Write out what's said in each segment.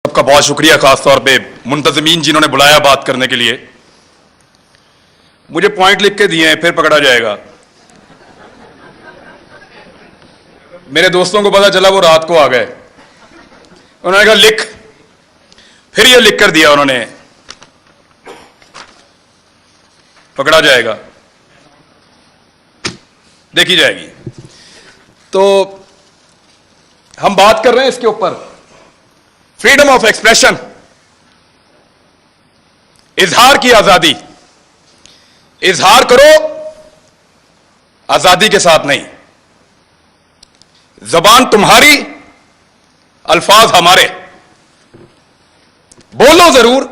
सबका बहुत शुक्रिया, खासतौर पे मुंतजमीन जिन्होंने बुलाया बात करने के लिए। मुझे पॉइंट लिख के दिए हैं, फिर पकड़ा जाएगा। मेरे दोस्तों को पता चला, वो रात को आ गए, उन्होंने कहा लिख, फिर ये लिख कर दिया उन्होंने, पकड़ा जाएगा, देखी जाएगी। तो हम बात कर रहे हैं इसके ऊपर, फ्रीडम ऑफ एक्सप्रेशन, इजहार की आजादी। इजहार करो, आजादी के साथ नहीं। जबान तुम्हारी, अल्फाज हमारे। बोलो जरूर,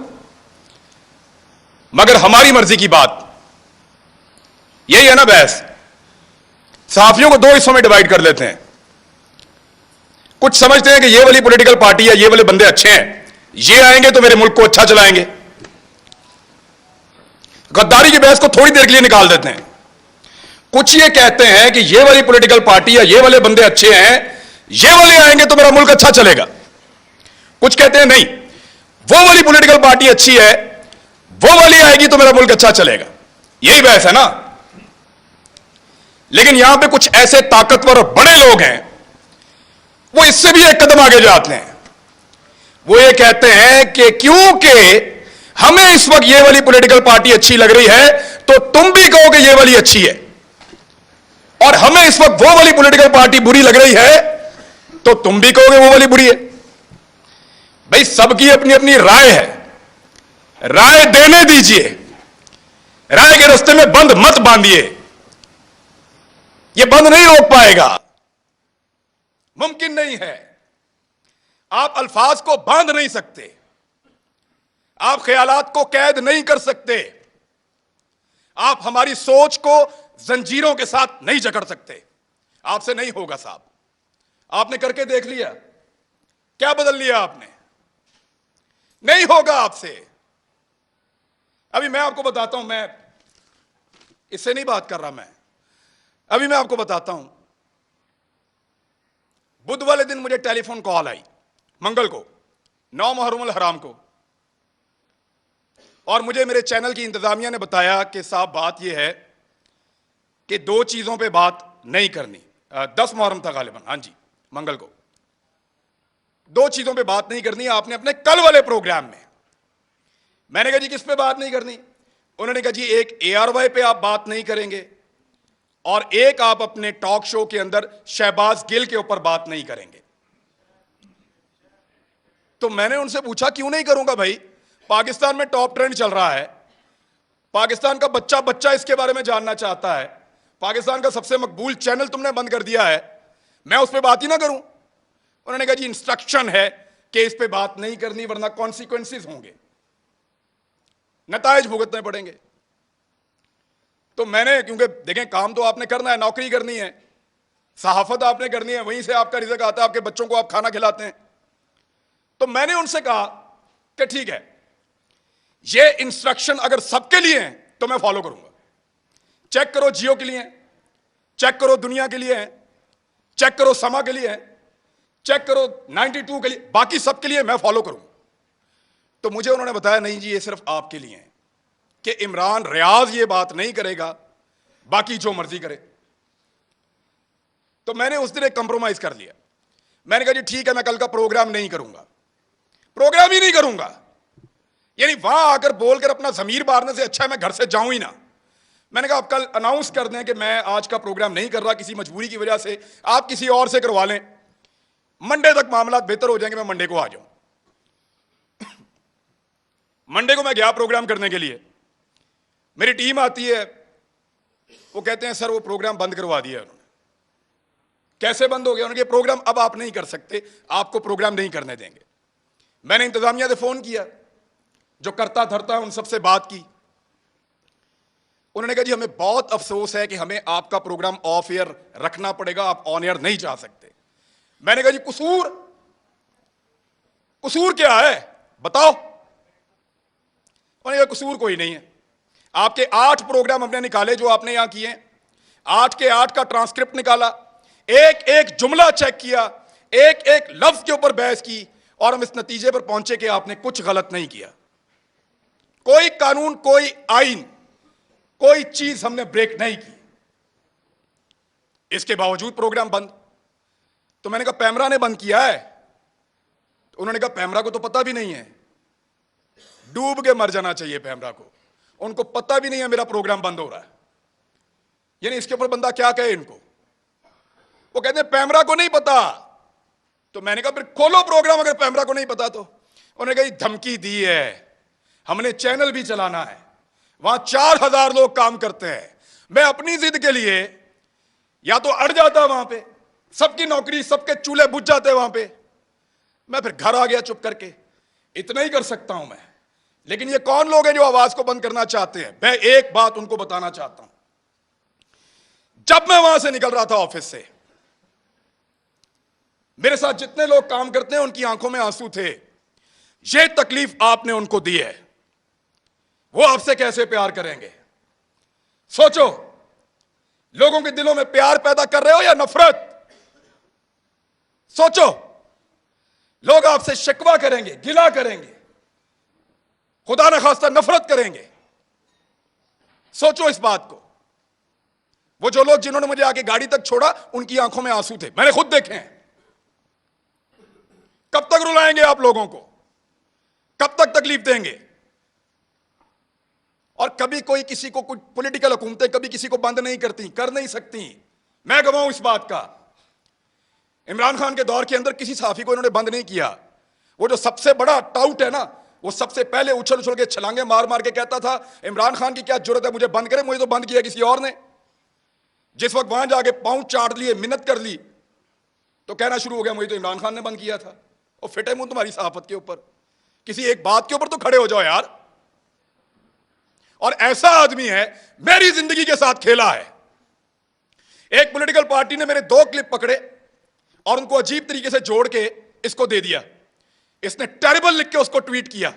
मगर हमारी मर्जी की बात। यही है ना बहस। सहाफियों को दो हिस्सों में डिवाइड कर लेते हैं। कुछ समझते हैं कि ये वाली पॉलिटिकल पार्टी है, ये वाले बंदे अच्छे हैं, ये आएंगे तो मेरे मुल्क को अच्छा चलाएंगे। गद्दारी की बहस को थोड़ी देर के लिए निकाल देते हैं। कुछ ये कहते हैं कि ये वाली पॉलिटिकल पार्टी या ये वाले बंदे अच्छे हैं, ये वाले आएंगे तो मेरा मुल्क अच्छा चलेगा। कुछ कहते हैं नहीं, वो वाली पॉलिटिकल पार्टी अच्छी है, वो वाली आएगी तो मेरा मुल्क अच्छा चलेगा। यही बहस है ना। लेकिन यहां पे कुछ ऐसे ताकतवर और बड़े लोग हैं, वो इससे भी एक कदम आगे जाते हैं। वो ये कहते हैं कि क्योंकि हमें इस वक्त ये वाली पॉलिटिकल पार्टी अच्छी लग रही है, तो तुम भी कहो कि ये वाली अच्छी है, और हमें इस वक्त वो वाली पॉलिटिकल पार्टी बुरी लग रही है, तो तुम भी कहोगे वो वाली बुरी है। भाई, सबकी अपनी अपनी राय है, राय देने दीजिए। राय के रास्ते में बंद मत बांधिए, ये बंद नहीं रोक पाएगा, मुमकिन नहीं है। आप अल्फाज को बांध नहीं सकते, आप ख्यालात को कैद नहीं कर सकते, आप हमारी सोच को जंजीरों के साथ नहीं जकड़ सकते। आपसे नहीं होगा साहब। आपने करके देख लिया, क्या बदल लिया आपने? नहीं होगा आपसे। अभी मैं आपको बताता हूं, मैं इससे नहीं बात कर रहा, अभी मैं आपको बताता हूं। बुध वाले दिन मुझे टेलीफोन कॉल आई, मंगल को, 9 मुहर्रम हराम को, और मुझे मेरे चैनल की इंतजामिया ने बताया कि साहब बात यह है कि 2 चीजों पे बात नहीं करनी। 10 मुहर्रम था गालिबन, हाँ जी, मंगल को। 2 चीजों पे बात नहीं करनी आपने अपने कल वाले प्रोग्राम में। मैंने कहा जी किस पे बात नहीं करनी? उन्होंने कहा जी एक ARY पे आप बात नहीं करेंगे, और एक आप अपने टॉक शो के अंदर शहबाज गिल के ऊपर बात नहीं करेंगे। तो मैंने उनसे पूछा क्यों नहीं करूंगा भाई? पाकिस्तान में टॉप ट्रेंड चल रहा है, पाकिस्तान का बच्चा बच्चा इसके बारे में जानना चाहता है, पाकिस्तान का सबसे मकबूल चैनल तुमने बंद कर दिया है, मैं उस पर बात ही ना करूं? उन्होंने कहा जी इंस्ट्रक्शन है कि इस पे बात नहीं करनी, वरना कॉन्सिक्वेंसेस होंगे, नतायज भुगतने पड़ेंगे। तो मैंने, क्योंकि देखें काम तो आपने करना है, नौकरी करनी है, सहाफत आपने करनी है, वहीं से आपका रिज़्क आता है, आपके बच्चों को आप खाना खिलाते हैं। तो मैंने उनसे कहा कि ठीक है, ये इंस्ट्रक्शन अगर सबके लिए हैं तो मैं फॉलो करूंगा। चेक करो जियो के लिए, चेक करो दुनिया के लिए, चेक करो समा के लिए, चेक करो 92 के लिए, बाकी सबके लिए मैं फॉलो करूंगा। तो मुझे उन्होंने बताया नहीं जी, ये सिर्फ आपके लिए है कि इमरान रियाज ये बात नहीं करेगा, बाकी जो मर्जी करे। तो मैंने उस दिन एक कंप्रोमाइज कर लिया। मैंने कहा जी ठीक है, मैं कल का प्रोग्राम नहीं करूंगा, प्रोग्राम ही नहीं करूंगा। यानी वहां आकर बोलकर अपना जमीर मारने से अच्छा है मैं घर से जाऊं ही ना। मैंने कहा आप कल अनाउंस कर दें कि मैं आज का प्रोग्राम नहीं कर रहा किसी मजबूरी की वजह से, आप किसी और से करवा लें, मंडे तक मामला बेहतर हो जाएंगे, मैं मंडे को आ जाऊं। मंडे को मैं गया प्रोग्राम करने के लिए, मेरी टीम आती है, वो कहते हैं सर वो प्रोग्राम बंद करवा दिया उन्होंने। कैसे बंद हो गया? उन्होंने प्रोग्राम अब आप नहीं कर सकते, आपको प्रोग्राम नहीं करने देंगे। मैंने इंतजामिया से फोन किया, जो करता धरता उन सबसे बात की। उन्होंने कहा जी हमें बहुत अफसोस है कि हमें आपका प्रोग्राम ऑफ एयर रखना पड़ेगा, आप ऑन एयर नहीं जा सकते। मैंने कहा जी कसूर क्या है बताओ? उन्होंने कहा कसूर कोई नहीं है, आपके 8 प्रोग्राम हमने निकाले जो आपने यहां किए, 8 के 8 का ट्रांसक्रिप्ट निकाला, एक एक जुमला चेक किया, एक एक लफ्ज के ऊपर बहस की, और हम इस नतीजे पर पहुंचे कि आपने कुछ गलत नहीं किया। कोई कानून, कोई आइन, कोई चीज हमने ब्रेक नहीं की। इसके बावजूद प्रोग्राम बंद। तो मैंने कहा पैमरा ने बंद किया है। तो उन्होंने कहा पैमरा को तो पता भी नहीं है, डूब के मर जाना चाहिए पैमरा को, उनको पता भी नहीं है मेरा प्रोग्राम बंद हो रहा है। यानी इसके ऊपर बंदा क्या कहे इनको। वो कहते हैं पैमरा को नहीं पता। तो मैंने कहा फिर खोलो प्रोग्राम अगर पैमरा को नहीं पता तो। उन्होंने कहा धमकी दी है, हमने चैनल भी चलाना है, वहां 4000 लोग काम करते हैं। मैं अपनी जिद के लिए या तो अड़ जाता वहां पे, सबकी नौकरी, सबके चूल्हे बुझ जाते वहां पे, मैं फिर घर आ गया चुप करके। इतना ही कर सकता हूं मैं। लेकिन ये कौन लोग हैं जो आवाज को बंद करना चाहते हैं? मैं एक बात उनको बताना चाहता हूं। जब मैं वहां से निकल रहा था ऑफिस से, मेरे साथ जितने लोग काम करते हैं उनकी आंखों में आंसू थे। ये तकलीफ आपने उनको दी है, वो आपसे कैसे प्यार करेंगे? सोचो, लोगों के दिलों में प्यार पैदा कर रहे हो या नफरत? सोचो, लोग आपसे शिकवा करेंगे, गिला करेंगे, खुदा न खास्ता नफरत करेंगे। सोचो इस बात को। वो जो लोग जिन्होंने मुझे आके गाड़ी तक छोड़ा, उनकी आंखों में आंसू थे, मैंने खुद देखे हैं। कब तक रुलाएंगे आप लोगों को? कब तक तकलीफ देंगे? और कभी कोई किसी को, कुछ पॉलिटिकल हुकूमतें कभी किसी को बंद नहीं करती, कर नहीं सकती। मैं गवाह इस बात का। इमरान खान के दौर के अंदर किसी सहाफी को इन्होंने बंद नहीं किया। वो जो सबसे बड़ा टाउट है ना, वो सबसे पहले उछल उछल के छलांगे मार मार के कहता था इमरान खान की क्या जरूरत है मुझे बंद करे, मुझे तो बंद किया किसी और ने। जिस वक्त वहां जाके पांव चाट लिए, मिन्नत कर ली, तो कहना शुरू हो गया मुझे तो इमरान खान ने बंद किया था। और फिटे मुंह तुम्हारी सहाफत के ऊपर, किसी एक बात के ऊपर तो खड़े हो जाओ यार। और ऐसा आदमी है, मेरी जिंदगी के साथ खेला है। एक पॉलिटिकल पार्टी ने मेरे 2 क्लिप पकड़े और उनको अजीब तरीके से जोड़ के इसको दे दिया। इसने टेरिबल लिख के उसको ट्वीट किया।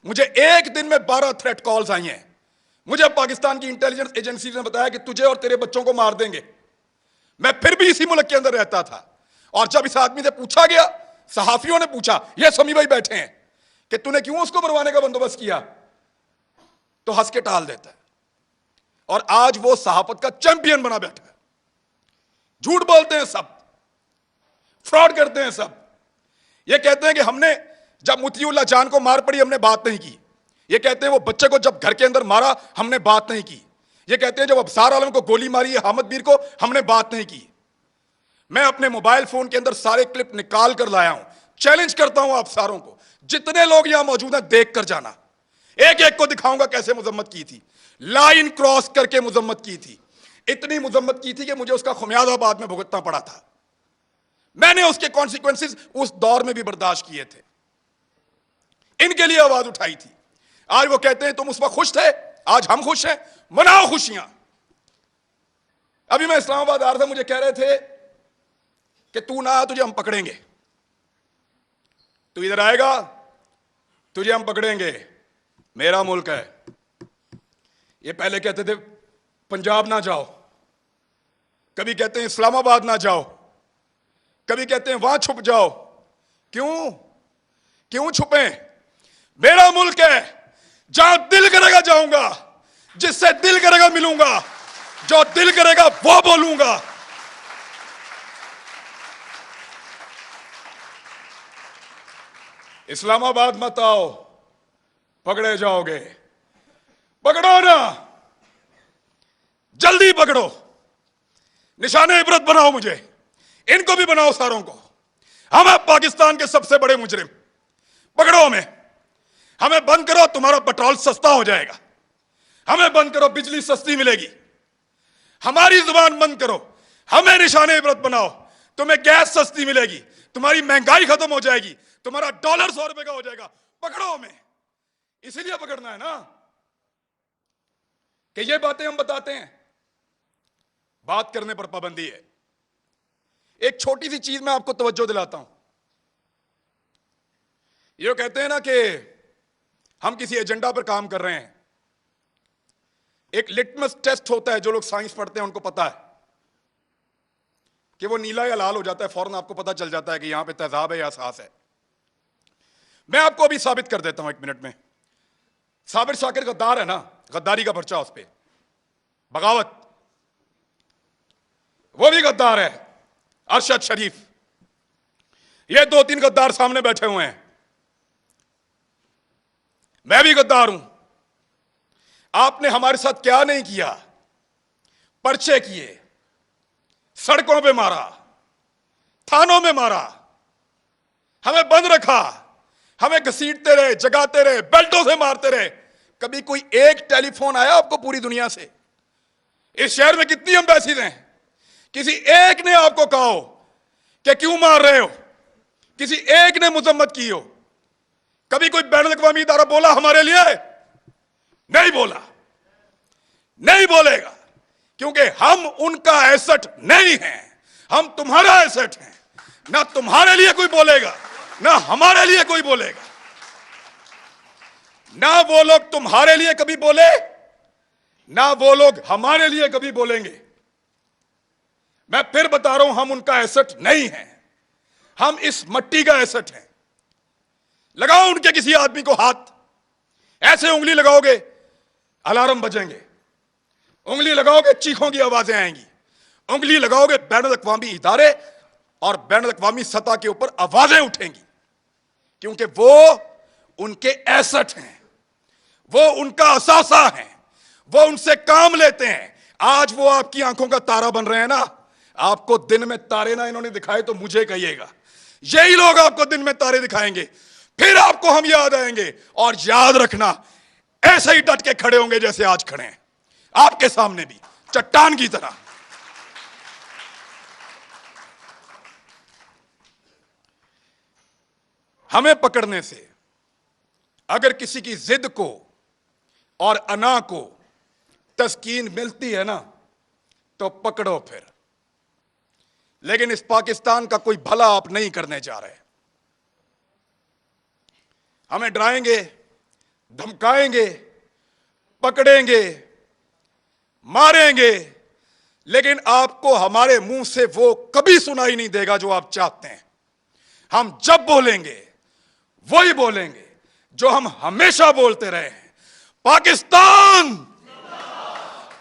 मुझे एक दिन में 12 थ्रेट कॉल्स आई हैं। मुझे पाकिस्तान की इंटेलिजेंस एजेंसी ने बताया कि तुझे और तेरे बच्चों को मार देंगे। मैं फिर भी इसी मुल्क के अंदर रहता था। और जब इस आदमी से पूछा गया, सहाफियों ने पूछा, ये समी भाई बैठे हैं, कि तूने क्यों उसको मरवाने का बंदोबस्त किया, तो हंस के टाल देता है। और आज वो सहाफत का चैंपियन बना बैठा है। झूठ बोलते हैं सब, फ्रॉड करते हैं सब। ये कहते हैं कि हमने जब मुतीउल्लाह जान को मार पड़ी हमने बात नहीं की। ये कहते हैं वो बच्चे को जब घर के अंदर मारा हमने बात नहीं की। ये कहते हैं जब अबसार आलम को गोली मारी है हामिद मीर को, हमने बात नहीं की। मैं अपने मोबाइल फोन के अंदर सारे क्लिप निकाल कर लाया हूं। चैलेंज करता हूं आप सारों को, जितने लोग यहां मौजूद हैं देख कर जाना। एक एक को दिखाऊंगा कैसे मुजम्मत की थी, लाइन क्रॉस करके मुजम्मत की थी। इतनी मुजम्मत की थी कि मुझे उसका खुमियाजा बाद में भुगतना पड़ा था। मैंने उसके कॉन्सिक्वेंसेस उस दौर में भी बर्दाश्त किए थे। इनके लिए आवाज उठाई थी। आज वो कहते हैं तुम उस वक्त खुश थे, आज हम खुश हैं, मनाओ खुशियां। अभी मैं इस्लामाबाद आ रहा था, मुझे कह रहे थे कि तू ना आ, तुझे हम पकड़ेंगे। तू इधर आएगा, तुझे हम पकड़ेंगे। मेरा मुल्क है। ये पहले कहते थे पंजाब ना जाओ, कभी कहते हैं इस्लामाबाद ना जाओ, कभी कहते हैं वहां छुप जाओ। क्यों क्यों छुपे? मेरा मुल्क है, जहां दिल करेगा जाऊंगा, जिससे दिल करेगा मिलूंगा, जो दिल करेगा वो बोलूंगा। इस्लामाबाद मत आओ, पकड़े जाओगे। पकड़ो ना, जल्दी पकड़ो, निशाने इबरत बनाओ, मुझे इनको भी बनाओ, सारों को। हम हैं पाकिस्तान के सबसे बड़े मुजरिम, पकड़ो हमें बंद करो, तुम्हारा पेट्रोल सस्ता हो जाएगा। हमें बंद करो, बिजली सस्ती मिलेगी। हमारी जुबान बंद करो, हमें निशाने इबरत बनाओ, तुम्हें गैस सस्ती मिलेगी, तुम्हारी महंगाई खत्म हो जाएगी, तुम्हारा डॉलर 100 रुपए का हो जाएगा। पकड़ो हमें, इसीलिए पकड़ना है ना कि ये बातें हम बताते हैं। बात करने पर पाबंदी है। एक छोटी सी चीज मैं आपको तवज्जो दिलाता हूं। ये कहते हैं ना कि हम किसी एजेंडा पर काम कर रहे हैं। एक लिटमस टेस्ट होता है, जो लोग साइंस पढ़ते हैं उनको पता है कि वो नीला या लाल हो जाता है, फौरन आपको पता चल जाता है कि यहां पे तेजाब है या सास है। मैं आपको अभी साबित कर देता हूं 1 मिनट में। साबिर शाकिर गद्दार है ना, गद्दारी का पर्चा उस पर, बगावत, वो भी गद्दार है। अरशद शरीफ, ये 2-3 गद्दार सामने बैठे हुए हैं। मैं भी गद्दार हूं। आपने हमारे साथ क्या नहीं किया? पर्चे किए, सड़कों पे मारा, थानों में मारा, हमें बंद रखा, हमें घसीटते रहे, जगाते रहे, बेल्टों से मारते रहे। कभी कोई एक टेलीफोन आया आपको पूरी दुनिया से? इस शहर में कितनी एम्बेसीज हैं, किसी एक ने आपको कहा हो कि क्यों मार रहे हो? किसी एक ने मुजम्मत की हो? कभी कोई बैनुल अक़वामी इदारा बोला हमारे लिए? नहीं बोला, नहीं बोलेगा, क्योंकि हम उनका एसेट नहीं हैं, हम तुम्हारा एसेट हैं। ना तुम्हारे लिए कोई बोलेगा, ना हमारे लिए कोई बोलेगा। ना वो लोग तुम्हारे लिए कभी बोले, ना वो लोग हमारे लिए कभी बोलेंगे। मैं फिर बता रहा हूं, हम उनका एसेट नहीं है, हम इस मट्टी का एसेट है। लगाओ उनके किसी आदमी को हाथ, ऐसे उंगली लगाओगे अलार्म बजेंगे, उंगली लगाओगे चीखों की आवाजें आएंगी, उंगली लगाओगे बैनुल अक़वामी इदारे और बैनुल अक़वामी सतह के ऊपर आवाजें उठेंगी, क्योंकि वो उनके एसेट हैं, वो उनका असासा है, वो उनसे काम लेते हैं। आज वो आपकी आंखों का तारा बन रहे हैं ना। आपको दिन में तारे ना इन्होंने दिखाए तो मुझे कहिएगा, यही लोग आपको दिन में तारे दिखाएंगे, फिर आपको हम याद आएंगे। और याद रखना, ऐसे ही डट के खड़े होंगे जैसे आज खड़े हैं आपके सामने भी, चट्टान की तरह। हमें पकड़ने से अगर किसी की जिद को और अना को तस्कीन मिलती है ना, तो पकड़ो फिर। लेकिन इस पाकिस्तान का कोई भला आप नहीं करने जा रहे। हमें डराएंगे, धमकाएंगे, पकड़ेंगे, मारेंगे, लेकिन आपको हमारे मुंह से वो कभी सुनाई नहीं देगा जो आप चाहते हैं। हम जब बोलेंगे वही बोलेंगे जो हम हमेशा बोलते रहे हैं, पाकिस्तान,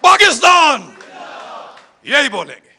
पाकिस्तान, यही बोलेंगे।